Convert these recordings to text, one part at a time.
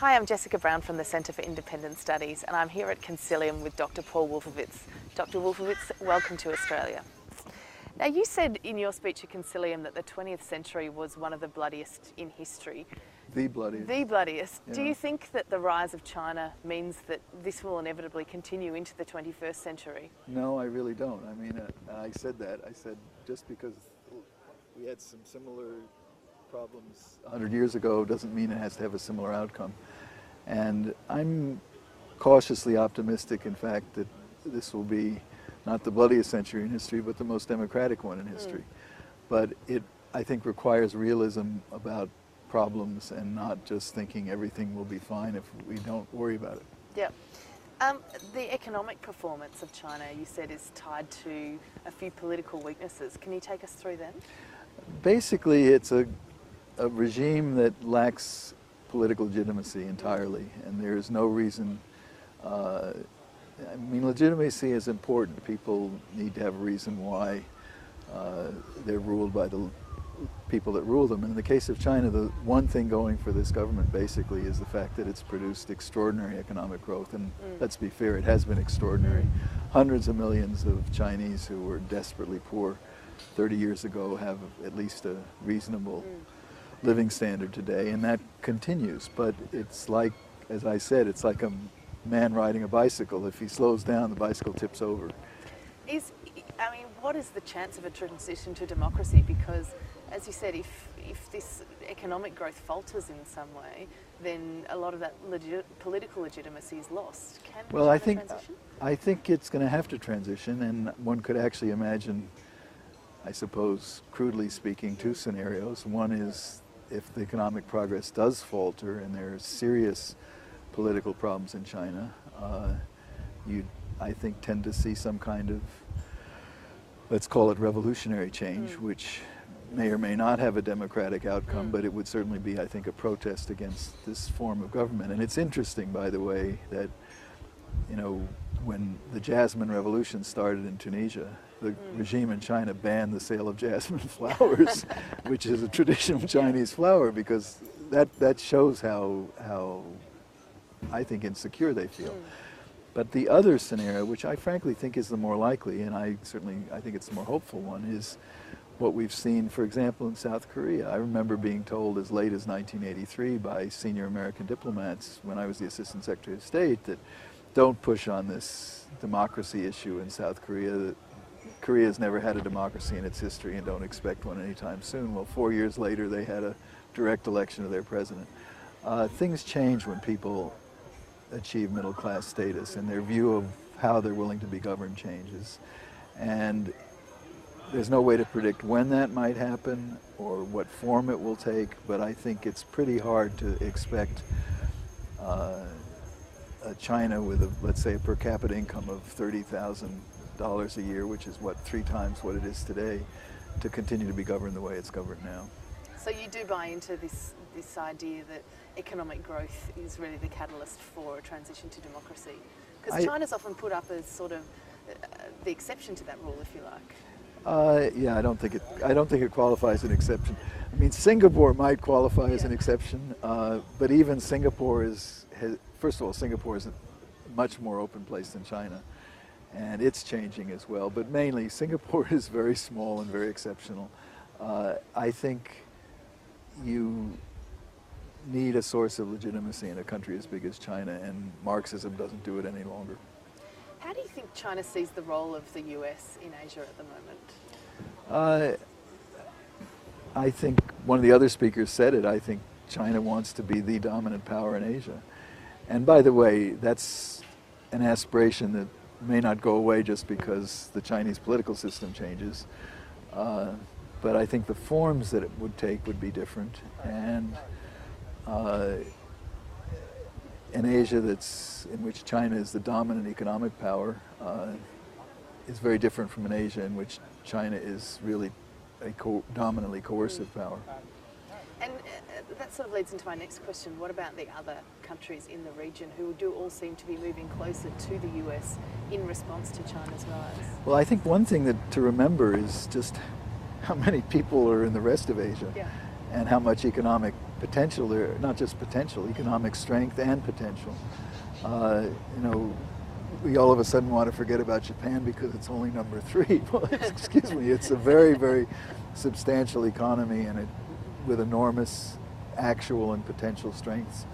Hi, I'm Jessica Brown from the Centre for Independent Studies, and I'm here at Concilium with Dr. Paul Wolfowitz. Dr. Wolfowitz, welcome to Australia. Now, you said in your speech at Concilium that the 20th century was one of the bloodiest in history. The bloodiest. The bloodiest. Yeah. Do you think that the rise of China means that this will inevitably continue into the 21st century? No, I really don't. I mean, I said that. I said just because we had some similar problems 100 years ago doesn't mean it has to have a similar outcome. And I'm cautiously optimistic, in fact, that this will be not the bloodiest century in history, but the most democratic one in history. But it, I think, requires realism about problems and not just thinking everything will be fine if we don't worry about it. Yeah. The economic performance of China, you said, is tied to a few political weaknesses. Can you take us through them? Basically, it's a regime that lacks political legitimacy entirely, and there is no reason. I mean, legitimacy is important. People need to have a reason why they're ruled by the people that rule them. And in the case of China, the one thing going for this government basically is the fact that it's produced extraordinary economic growth. And let's be fair, it has been extraordinary. Hundreds of millions of Chinese who were desperately poor 30 years ago have at least a reasonable living standard today, and that continues. But it's like, as I said, it's like a man riding a bicycle. If he slows down, the bicycle tips over. What is the chance of a transition to democracy? Because, as you said, if this economic growth falters in some way, then a lot of that political legitimacy is lost. Can China transition? I think it's going to have to transition, and one could actually imagine, I suppose, crudely speaking, two scenarios. One is if the economic progress does falter and there are serious political problems in China, you, I think, tend to see some kind of, let's call it, revolutionary change, which may or may not have a democratic outcome, but it would certainly be, I think, a protest against this form of government. And it's interesting, by the way, that, you know, when the Jasmine Revolution started in Tunisia, the regime in China banned the sale of jasmine flowers, which is a traditional Chinese flower, because that shows how I think insecure they feel. But the other scenario, which I frankly think is the more likely, and I think it's the more hopeful one, is what we've seen, for example, in South Korea. I remember being told as late as 1983 by senior American diplomats when I was the Assistant Secretary of State that don't push on this democracy issue in South Korea. That Korea's never had a democracy in its history and don't expect one anytime soon. Well, 4 years later, they had a direct election of their president. Things change when people achieve middle-class status, and their view of how they're willing to be governed changes. And there's no way to predict when that might happen or what form it will take, but I think it's pretty hard to expect China with, let's say, a per capita income of $30,000 a year, which is, what, 3 times what it is today, to continue to be governed the way it's governed now. So you do buy into this idea that economic growth is really the catalyst for a transition to democracy? Because China's often put up as sort of the exception to that rule, if you like. Yeah, I don't think it qualifies as an exception. I mean, Singapore might qualify as an exception, but even Singapore first of all, Singapore is a much more open place than China, and it's changing as well. But mainly, Singapore is very small and very exceptional. I think you need a source of legitimacy in a country as big as China, and Marxism doesn't do it any longer. How do you think China sees the role of the US in Asia at the moment? I think one of the other speakers said it. I think China wants to be the dominant power in Asia. And by the way, that's an aspiration that may not go away just because the Chinese political system changes. But I think the forms that it would take would be different. And an Asia in which China is the dominant economic power is very different from an Asia in which China is really a dominantly coercive power. And that sort of leads into my next question. What about the other countries in the region who do all seem to be moving closer to the US in response to China's rise? Well, I think one thing to remember is just how many people are in the rest of Asia. Yeah. and how much economic potential there, not just potential, economic strength and potential. You know, we all of a sudden want to forget about Japan because it's only number 3. Well, excuse me, it's a very, very substantial economy, and with enormous actual and potential strengths.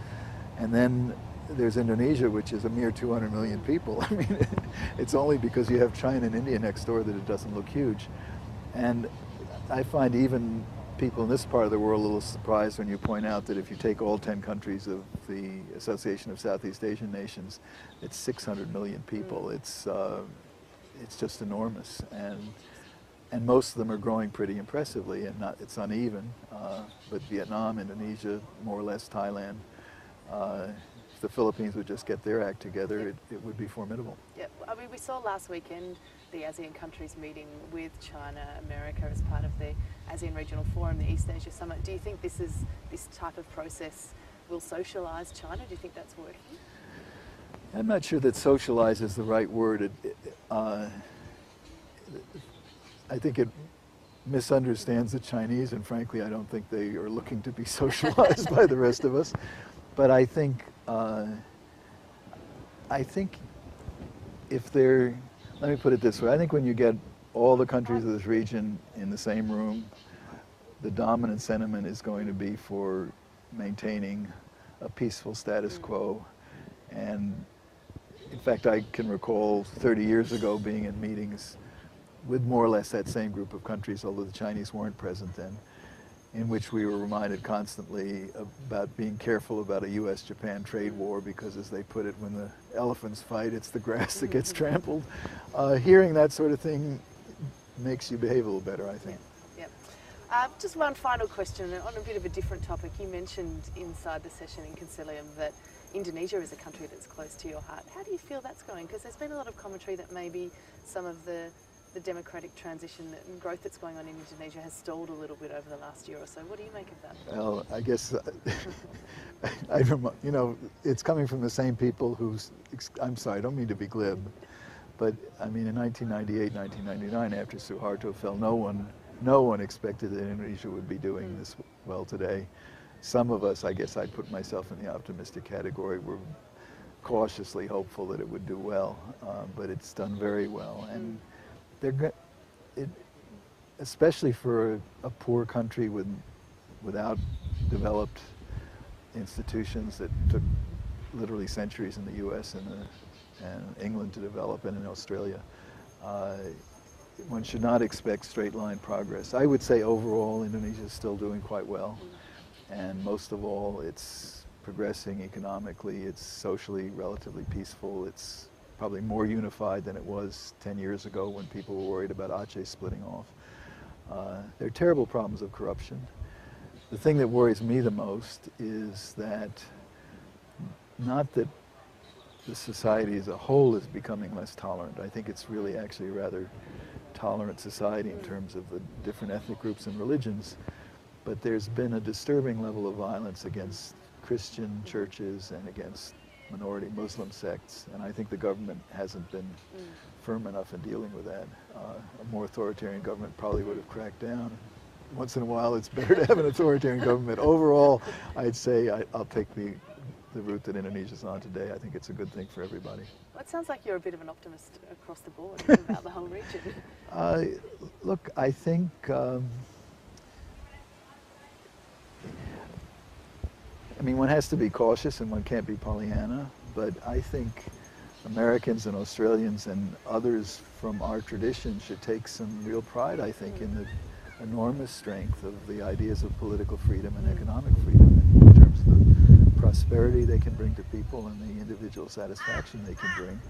And then there's Indonesia, which is a mere 200 million people. I mean, it's only because you have China and India next door that it doesn't look huge. And I find even people in this part of the world a little surprised when you point out that if you take all 10 countries of the Association of Southeast Asian Nations, it's 600 million people. It's just enormous, and most of them are growing pretty impressively, and it's uneven. But Vietnam, Indonesia, more or less Thailand. If the Philippines would just get their act together, it would be formidable. Yeah, I mean, we saw last weekend the ASEAN countries meeting with China, America as part of the ASEAN Regional Forum, the East Asia Summit. Do you think this type of process will socialise China? Do you think that's working? I'm not sure that socialise is the right word. I think it misunderstands the Chinese, and frankly, I don't think they are looking to be socialized by the rest of us. But I think if they're, let me put it this way, I think when you get all the countries of this region in the same room, the dominant sentiment is going to be for maintaining a peaceful status quo. And in fact, I can recall 30 years ago being in meetings with more or less that same group of countries, although the Chinese weren't present then, in which we were reminded constantly about being careful about a U.S.-Japan trade war, because as they put it, when the elephants fight, it's the grass that gets trampled. Hearing that sort of thing makes you behave a little better, I think. Yep. Just one final question on a bit of a different topic. You mentioned inside the session in Concilium that Indonesia is a country that's close to your heart. How do you feel that's going? Because there's been a lot of commentary that maybe some of the democratic transition and growth that's going on in Indonesia has stalled a little bit over the last year or so. What do you make of that? Well, I guess, you know, it's coming from the same people who's, I'm sorry, I don't mean to be glib, but I mean in 1998, 1999, after Suharto fell, no one expected that Indonesia would be doing this well today. Some of us, I guess I'd put myself in the optimistic category, were cautiously hopeful that it would do well, but it's done very well. And especially for a poor country without developed institutions that took literally centuries in the U.S. and England to develop, and in Australia, one should not expect straight line progress. I would say overall Indonesia is still doing quite well, and most of all it's progressing economically, it's socially relatively peaceful, it's probably more unified than it was 10 years ago when people were worried about Aceh splitting off. There are terrible problems of corruption. The thing that worries me the most is that, not that the society as a whole is becoming less tolerant. I think it's really actually a rather tolerant society in terms of the different ethnic groups and religions, but there's been a disturbing level of violence against Christian churches and against minority Muslim sects, and I think the government hasn't been firm enough in dealing with that. A more authoritarian government probably would have cracked down. Once in a while it's better to have an authoritarian government. Overall, I'd say I'll take the route that Indonesia's on today. I think it's a good thing for everybody. Well, it sounds like you're a bit of an optimist across the board about the whole region. Look, I think I mean, one has to be cautious and one can't be Pollyanna, but I think Americans and Australians and others from our tradition should take some real pride, I think, in the enormous strength of the ideas of political freedom and economic freedom in terms of the prosperity they can bring to people and the individual satisfaction they can bring.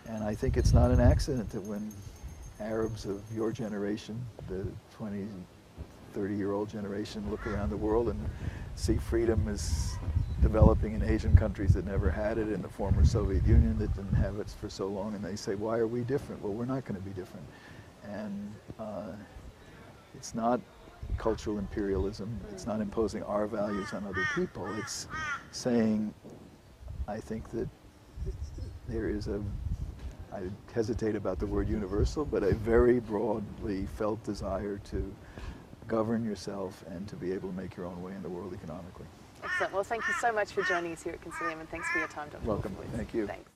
And I think it's not an accident that when Arabs of your generation, the 20, 30-year-old generation, look around the world and see freedom as developing in Asian countries that never had it, in the former Soviet Union that didn't have it for so long, and they say, why are we different? Well, we're not going to be different. And it's not cultural imperialism. It's not imposing our values on other people. It's saying, I think that there is I hesitate about the word universal, but a very broadly felt desire to govern yourself and to be able to make your own way in the world economically. Excellent. Well, thank you so much for joining us here at Concilium, and thanks for your time, Dr. Welcome. Wolfowitz. Thank you. Thanks.